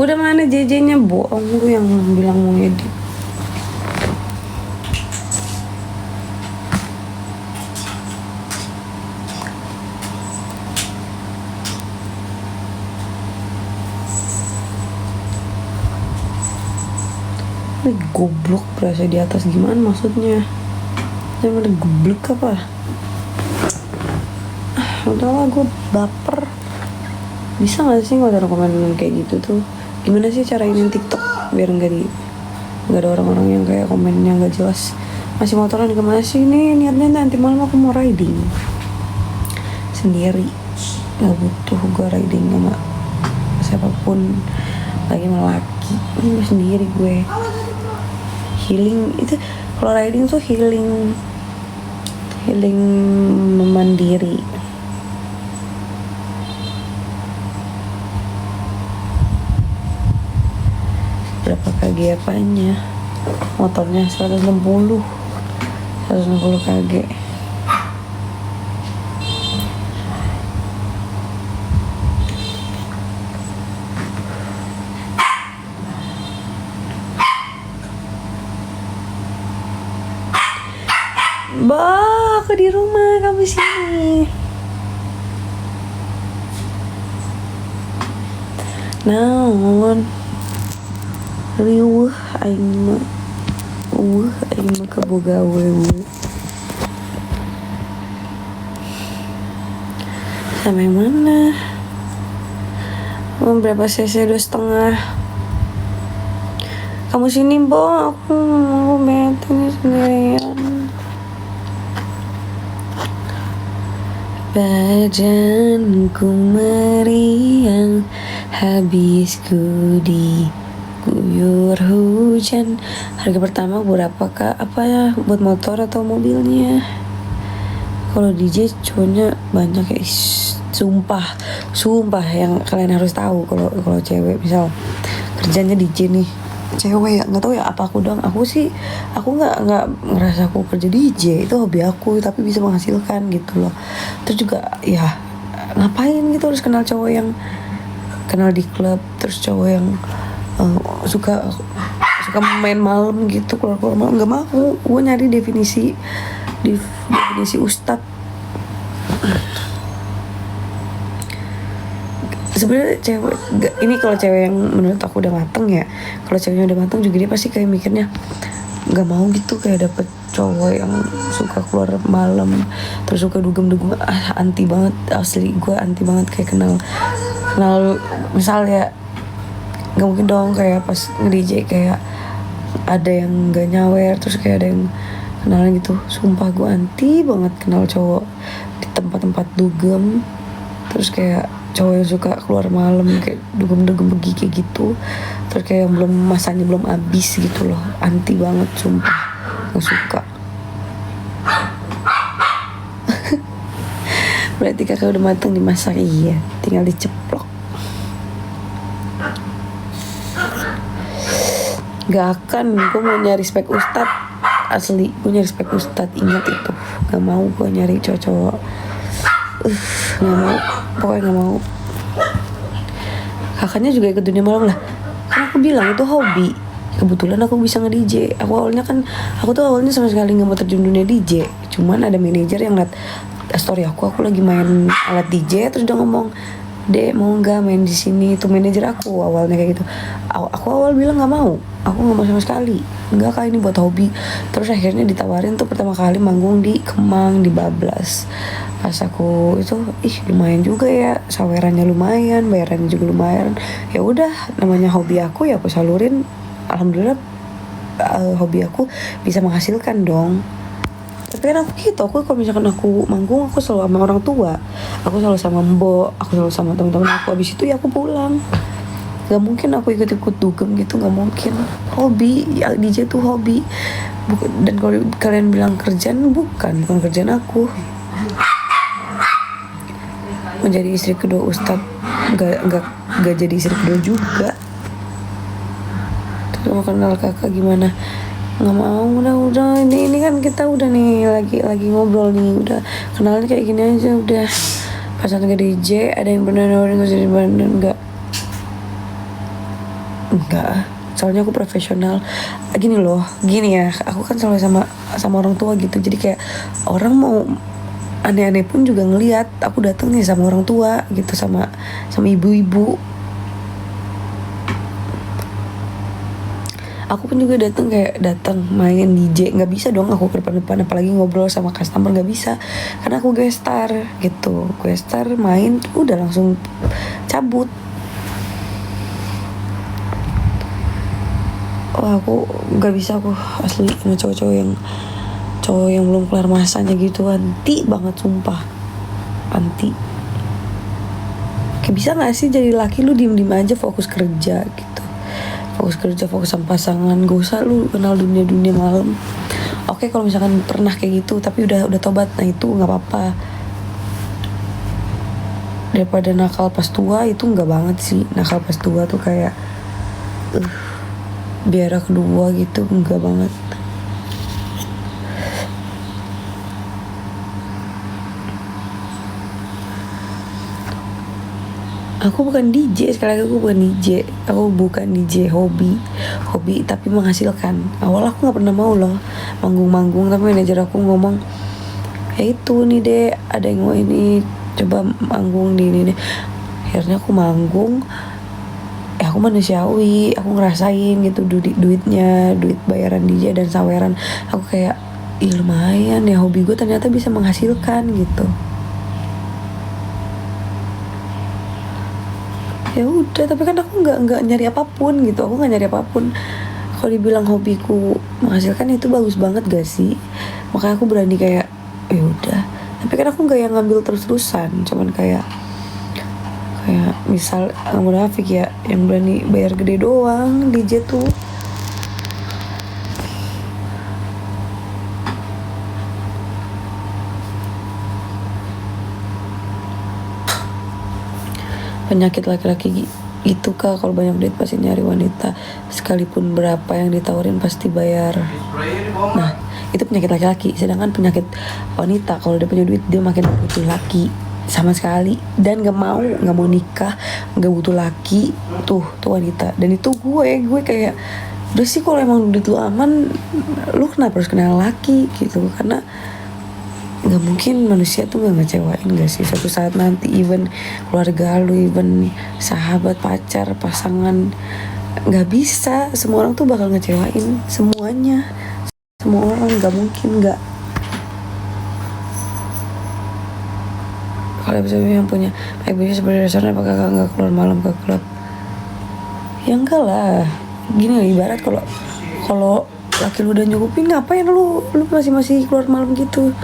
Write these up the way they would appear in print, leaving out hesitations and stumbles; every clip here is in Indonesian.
Udah mana JJ-nya, bohong lu yang bilang mau edit. Ini goblok berasa di atas gimana maksudnya? Yang ada goblok apa? Udahlah, gue baper. Bisa gak sih nggak ada komen kayak gitu tuh? Gimana sih cara ini TikTok biar nggak ada orang-orang yang kayak komennya nggak jelas. Masih motoran juga masih nih, niatnya nanti malam aku mau riding sendiri, nggak butuh gue riding sama siapapun, lagi sama laki. Ini sendiri gue healing itu. Kalau riding tuh healing mandiri. Berapa kg apanya? Motornya 160 kg. Bah, aku di rumah, kamu sini. Naon? Riuh aing mah kebogawe sampai mana? Berapa cc? 2,5. Kamu sini, Bo, aku mau bete sendirian. Badanku meriang, habisku diguyur hujan. Harga pertama berapa kak? Apa ya, buat motor atau mobilnya? Kalau DJ cowoknya banyak ya. Sumpah yang kalian harus tahu. Kalau cewek misal kerjanya DJ nih, cewek ya, nggak tahu ya apa aku doang. Aku nggak ngerasa aku kerja DJ, itu hobi aku tapi bisa menghasilkan gitu loh. Terus juga ya ngapain gitu harus kenal cowok yang kenal di klub, terus cowok yang suka main malam gitu, keluar malam. Nggak mau, gue nyari definisi ustad. Sebenarnya cewek ini, kalau cewek yang menurut aku udah mateng ya, kalau ceweknya udah mateng juga dia pasti kayak mikirnya nggak mau gitu kayak dapet cowok yang suka keluar malam terus suka dugem-dugem. Anti banget, asli gue anti banget. Kayak kenal misal ya, nggak mungkin dong kayak pas nge-DJ kayak ada yang nggak nyawer terus kayak ada yang kenalan gitu. Sumpah gue anti banget kenal cowok di tempat-tempat dugem terus kayak cowok yang suka keluar malam kayak dugem-dugem pergi kayak gitu, terus kayak yang masanya belum habis gitu loh. Anti banget, sumpah gak suka. Berarti kakak udah matang dimasak. Iya, tinggal diceplok. Gak akan, gue mau nyari spek ustad. Asli, gue nyari spek ustad, ingat itu. Gak mau gue nyari cowok. Gak mau, pokoknya gak mau. Kakaknya juga ikut dunia malam lah, kan aku bilang itu hobi. Kebetulan aku bisa nge-DJ. Aku tuh awalnya sama sekali gak mau terjun dunia DJ. Cuman ada manajer yang liat story aku lagi main alat DJ, terus dia ngomong, "Dek, mau nggak main di sini?" Itu manajer aku awalnya kayak gitu. Aku awal bilang nggak mau, aku nggak mau sama sekali. Nggak, kali ini buat hobi. Terus akhirnya ditawarin tuh pertama kali manggung di Kemang, di Bablas. Pas aku itu, lumayan juga ya, sawerannya lumayan, bayarannya juga lumayan. Ya udah, namanya hobi aku ya aku salurin. Alhamdulillah hobi aku bisa menghasilkan dong. Tapi kan aku gitu, kalau misalkan aku manggung, aku selalu sama orang tua, aku selalu sama mbok, aku selalu sama teman-teman aku. Habis itu ya aku pulang. Gak mungkin aku ikut-ikut dugem gitu, gak mungkin. Hobi, ya DJ tuh hobi. Dan kalau kalian bilang kerjaan, bukan kerjaan aku. Menjadi istri kedua ustadz, gak jadi istri kedua juga. Terus mau kenal kakak gimana? Nggak mau, udah ini kan kita udah nih lagi ngobrol nih, udah kenalan kayak gini aja udah. Pas ke DJ ada yang bener-bener nggak jadi bener, nggak Enggak, soalnya aku profesional. Gini loh, gini ya, aku kan selalu sama orang tua gitu. Jadi kayak orang mau aneh-aneh pun juga ngelihat aku dateng nih sama orang tua gitu, sama ibu-ibu. Aku pun juga datang main DJ, nggak bisa dong aku ke depan-depan apalagi ngobrol sama customer, nggak bisa karena aku gestar gitu. Gestar main udah langsung cabut. Wah, aku nggak bisa, aku asli sama cowok yang belum kelar masanya gitu, anti banget sumpah, anti. Kayak bisa nggak sih jadi laki lu diem aja fokus kerja gitu, fokus kerja, fokus sama pasangan, gak usah lu kenal dunia malam. Oke, kalau misalkan pernah kayak gitu tapi udah tobat, nah itu nggak apa-apa. Daripada nakal pas tua, itu nggak banget sih. Nakal pas tua tuh kayak biara kedua gitu, enggak banget. Aku bukan DJ, sekali lagi aku bukan DJ. Aku bukan DJ hobi tapi menghasilkan. Awal aku nggak pernah mau loh manggung-manggung, tapi manajer aku ngomong, ya itu nih deh, ada yang mau ini, coba manggung di ini deh. Akhirnya aku manggung. Aku manusiawi, aku ngerasain gitu duitnya, duit bayaran DJ dan saweran. Aku kayak, ih lumayan ya, hobi gue ternyata bisa menghasilkan gitu. Ya udah, tapi kan aku nggak nyari apapun gitu, aku nggak nyari apapun. Kalau dibilang hobiku menghasilkan, itu bagus banget gak sih? Makanya aku berani kayak, ya udah. Tapi kan aku nggak yang ngambil terus-terusan, cuman kayak misal nggak munafik ya, yang berani bayar gede doang DJ tuh. Penyakit laki-laki itu kak, kalau banyak duit pasti nyari wanita, sekalipun berapa yang ditawarin pasti bayar. Nah, itu penyakit laki-laki. Sedangkan penyakit wanita, kalau dia punya duit, dia makin butuh laki sama sekali, dan nggak mau nikah, nggak butuh laki. Tuh wanita. Dan itu gue kayak, udah sih, kalau emang duit lu aman, lu kenapa harus kenal laki gitu? Karena nggak mungkin manusia tuh nggak ngecewain gak sih suatu saat nanti. Even keluarga lu, even sahabat, pacar, pasangan, nggak bisa, semua orang tuh bakal ngecewain semuanya. Semua orang, nggak mungkin nggak. Kalau misalnya yang punya bisnis seperti restoran, apakah kakak nggak keluar malam ke klub? Ya enggak lah. Gini lah, ibarat kalau laki lu udah nyukupin, ngapain lu masih keluar malam gitu?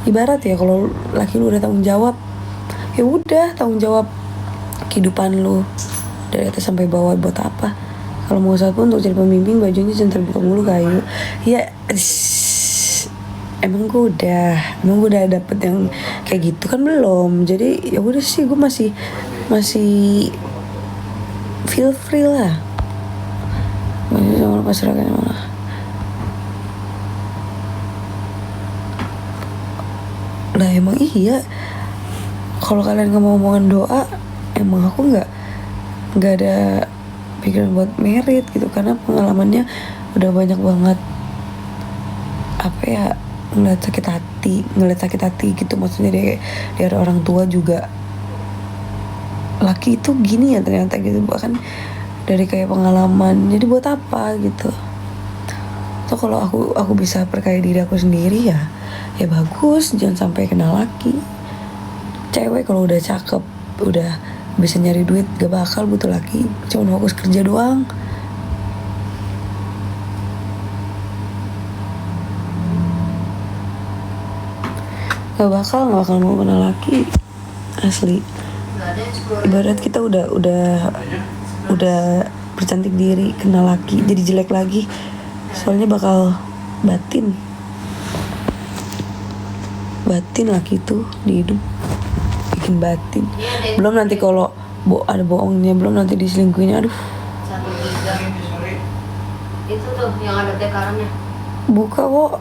Ibarat ya, kalau laki lu udah tanggung jawab, ya udah tanggung jawab kehidupan lu dari atas sampai bawah. Buat apa? Kalau mau saat pun untuk jadi pembimbing, bajunya jangan terbuka mulu kayu. Ya emang gue udah dapet yang kayak gitu kan belum. Jadi ya udah sih, gue masih feel free lah. Masih sama masyarakat malah. Lah emang iya, kalau kalian nggak mau omongan doa, emang aku nggak ada pikiran buat merit gitu, karena pengalamannya udah banyak banget apa ya, ngeliat sakit hati gitu. Maksudnya dari orang tua juga, laki itu gini ya ternyata gitu, bahkan dari kayak pengalaman. Jadi buat apa gitu? So kalau aku bisa perkaya diri aku sendiri, ya bagus, jangan sampai kenal laki. Cewek kalau udah cakep, udah bisa nyari duit, gak bakal butuh laki, cuma fokus kerja doang. Gak bakal mau kenal laki, asli. Ibarat kita udah bercantik diri, kenal laki jadi jelek lagi, soalnya bakal batin laki itu di hidup, bikin batin. Belum nanti kalau ada bohongnya, belum nanti diselingkuhinnya, aduh. 1 giga itu tuh yang ada tekarannya, buka kok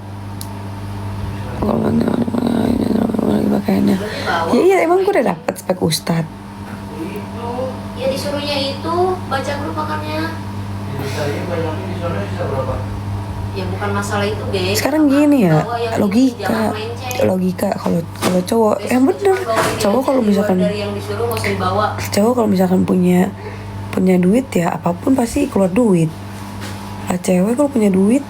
kalau nanti lagi pakaiannya. Ya iya, emang gue udah dapet spek ustad. Ya disuruhnya itu baca grup makannya. Ya bukan masalah itu deh. Sekarang gini ya, Yang logika kalau cowok yang bener, cowok kalau misalkan punya duit ya apapun pasti keluar duit. Lah cewek kalau punya duit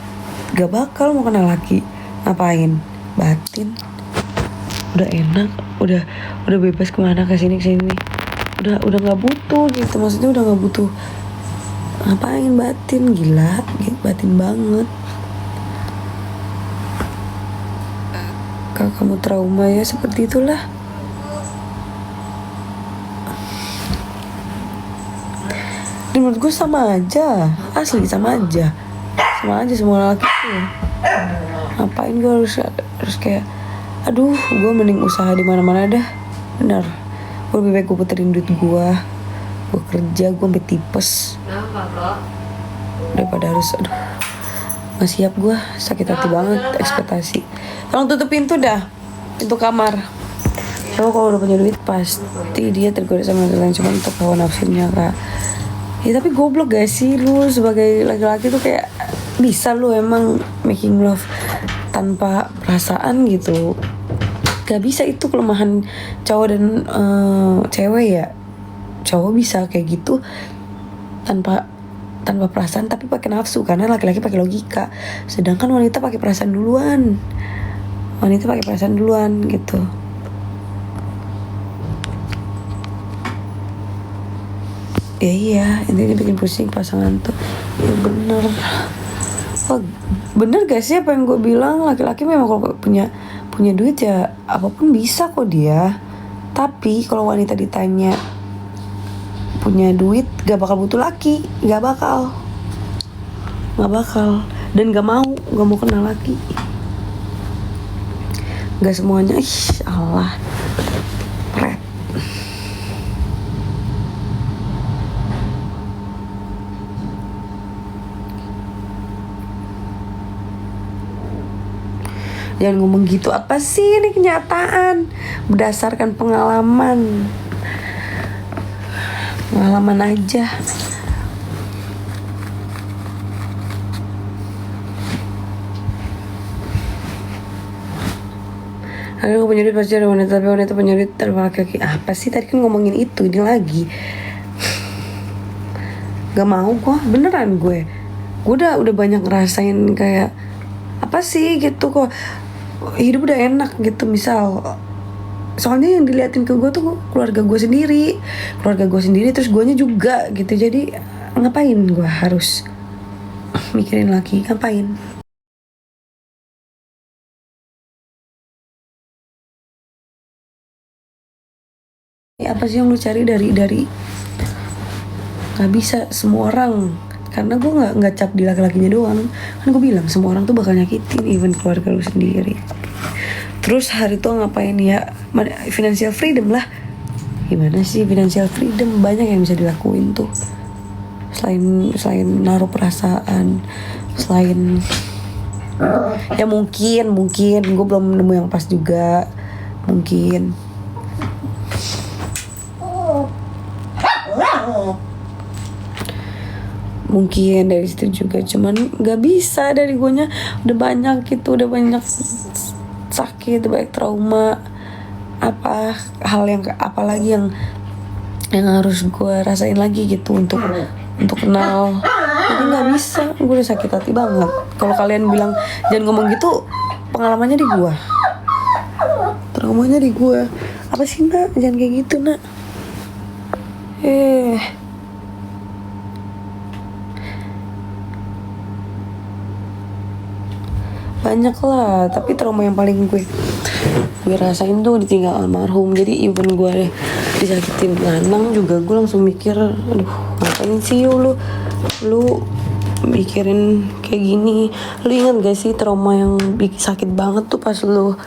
gak bakal mau kenal laki. Ngapain? Batin. Udah enak, udah bebas kemana kesini. Udah nggak butuh gitu, maksudnya udah nggak butuh. Ngapain batin? Gila, batin banget. Kalau kamu trauma ya seperti itulah. Dan menurut gue sama aja, asli sama aja semua laki tuh. Ngapain gue harus kayak, aduh, gue mending usaha di mana-mana dah, bener. Gue lebih baik gue puterin duit gue kerja, gue sampai tipes daripada harus, aduh, nggak siap gue, sakit hati banget ekspektasi. Tolong tutup pintu dah, pintu kamar. Cowok kalau udah punya duit pasti dia tergoda sama laki lain cuma untuk hawa nafsunya kak. Ya tapi goblok gak sih lu sebagai laki-laki tuh kayak bisa lu emang making love tanpa perasaan gitu. Gak bisa, itu kelemahan cowok dan cewek ya. Cowok bisa kayak gitu tanpa perasaan tapi pakai nafsu, karena laki-laki pakai logika, sedangkan wanita pakai perasaan duluan. Gitu. Ya iya, intinya bikin pusing pasangan tuh. Ya bener. Oh, bener gak sih apa yang gue bilang? Laki-laki memang kalau punya duit ya apapun bisa kok dia. Tapi kalau wanita ditanya punya duit gak bakal butuh laki, gak bakal, dan gak mau kenal laki. Gak semuanya, Allah, pret. Jangan ngomong gitu, apa sih, ini kenyataan berdasarkan pengalaman aja. Aduh, punya duit pasti ada wanita, tapi wanita punya duit tanpa laki-laki. Apa sih, tadi kan ngomongin itu, ini lagi. Gak mau gue, beneran gue udah banyak ngerasain kayak apa sih gitu, kok hidup udah enak gitu. Misal soalnya yang diliatin ke gue tuh keluarga gue sendiri, terus guanya juga gitu. Jadi ngapain gue harus mikirin laki, ngapain? Ya, apa sih yang lu cari dari nggak bisa semua orang, karena gue nggak cap di laki-lakinya doang. Kan gue bilang semua orang tuh bakal nyakitin, even keluarga lu sendiri. Terus hari itu ngapain ya? Financial freedom lah. Gimana sih financial freedom? Banyak yang bisa dilakuin tuh. Selain naruh perasaan, selain ya mungkin gue belum nemu yang pas juga. Mungkin dari situ juga, cuman nggak bisa dari guanya. Udah banyak sakit, banyak trauma, apalagi yang harus gue rasain lagi gitu untuk kenal. Jadi nggak bisa, gue udah sakit hati banget. Kalau kalian bilang jangan ngomong gitu, pengalamannya di gue, traumanya di gue. Apa sih nak, jangan kayak gitu nak. Banyak lah, tapi trauma yang paling gue rasain tuh ditinggal almarhum. Jadi even gue disakitin lanang juga gue langsung mikir, aduh ngapain sih lu mikirin kayak gini. Lu ingat gak sih trauma yang sakit banget tuh pas lu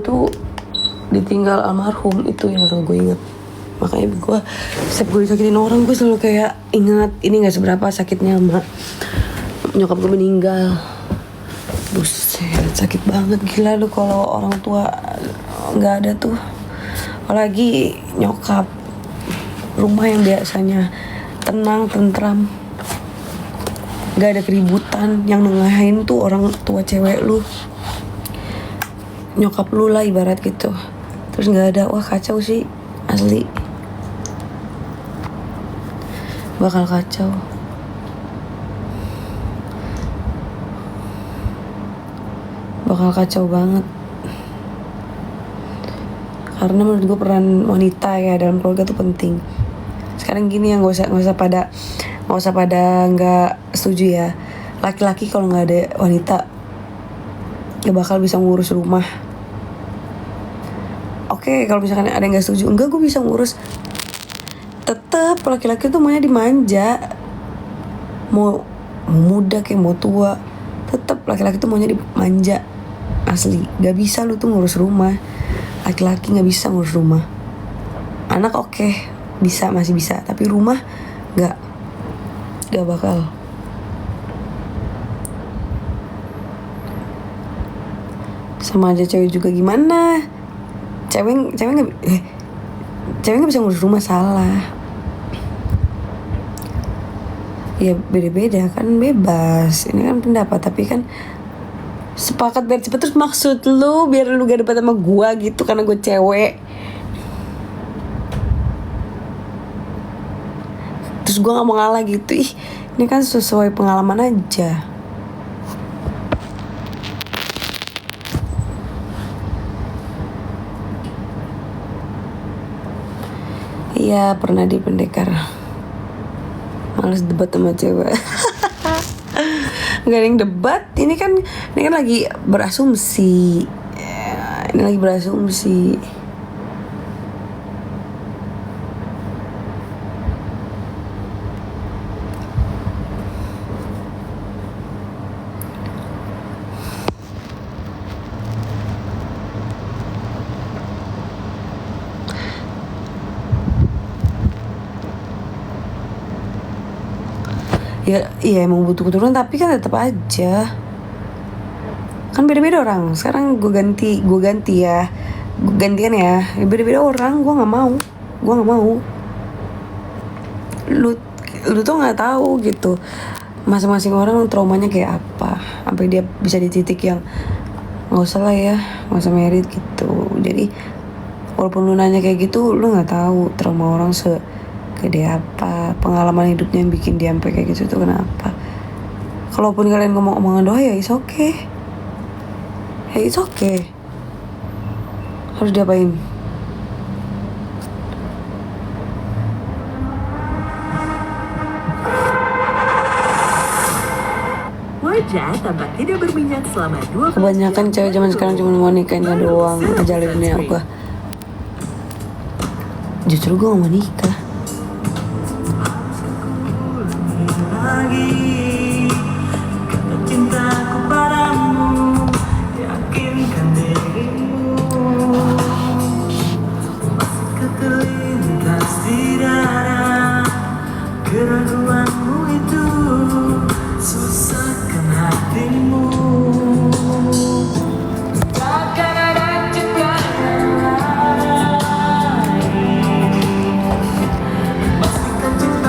tuh ditinggal almarhum, itu yang gue inget. Makanya gue setiap gue disakitin orang, gue selalu kayak ingat ini gak seberapa sakitnya sama nyokap gue meninggal. Buset, sakit banget, gila lu kalau orang tua nggak ada tuh. Apalagi nyokap, rumah yang biasanya tenang, tentram, nggak ada keributan. Yang nengahin tuh orang tua cewek lu, nyokap lu lah ibarat gitu. Terus nggak ada, wah kacau sih asli, bakal kacau. Bakal kacau banget. Karena menurut gue peran wanita ya dalam keluarga tuh penting. Sekarang gini ya, nggak usah pada nggak setuju ya. Laki-laki kalau nggak ada wanita gak bakal bisa ngurus rumah. Oke, kalau misalkan ada yang nggak setuju, enggak, gue bisa ngurus. Tetap laki-laki tuh maunya dimanja. Mau muda kayak mau tua, tetap laki-laki tuh maunya dimanja. Asli, gak bisa lu tuh ngurus rumah. Laki-laki gak bisa ngurus rumah. Anak oke, bisa, masih bisa. Tapi rumah gak bakal. Sama aja cewek juga gimana. Cewek gak bisa ngurus rumah, salah. Ya beda-beda kan, bebas. Ini kan pendapat, tapi kan sepakat biar cepet. Terus maksud lu biar lu gak dapat sama gua gitu karena gue cewek. Terus gua gak mau ngalah gitu. Ih, ini kan sesuai pengalaman aja. Iya, pernah di pendekar. Males debat sama cewek. Gak ada yang debat. Ini kan lagi berasumsi. Ini lagi berasumsi. Ya, iya emang butuh keturunan, tapi kan tetap aja kan beda-beda orang. Sekarang gue ganti ya, gue gantian ya. Beda-beda orang, gue nggak mau. Lu tuh nggak tahu gitu masing-masing orang traumanya kayak apa sampai dia bisa di titik yang nggak usah lah ya, nggak usah merit gitu. Jadi walaupun lu nanya kayak gitu, lu nggak tahu trauma orang gede apa, pengalaman hidupnya yang bikin dia sampai kayak gitu tuh kenapa. Kalaupun kalian ngomong omongan doa ya it's okay. Harus diapain? Wajah tampak tidak berminyak selama 2 Kebanyakan cewek zaman sekarang cuma mau nikahinnya doang, ngejalaninnya apa. Justru gue gak mau nikah. Keraguanmu itu susahkan hatimu. Takkan ada ciptaan lain.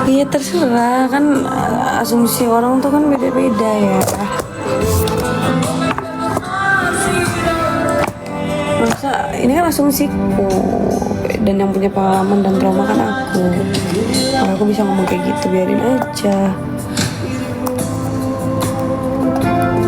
Iya terserah kan, asumsi orang tuh kan beda-beda ya. Masa ini kan asumsiku, dan yang punya pengalaman dan trauma kan aku. Kalau aku bisa ngomong kayak gitu, biarin aja.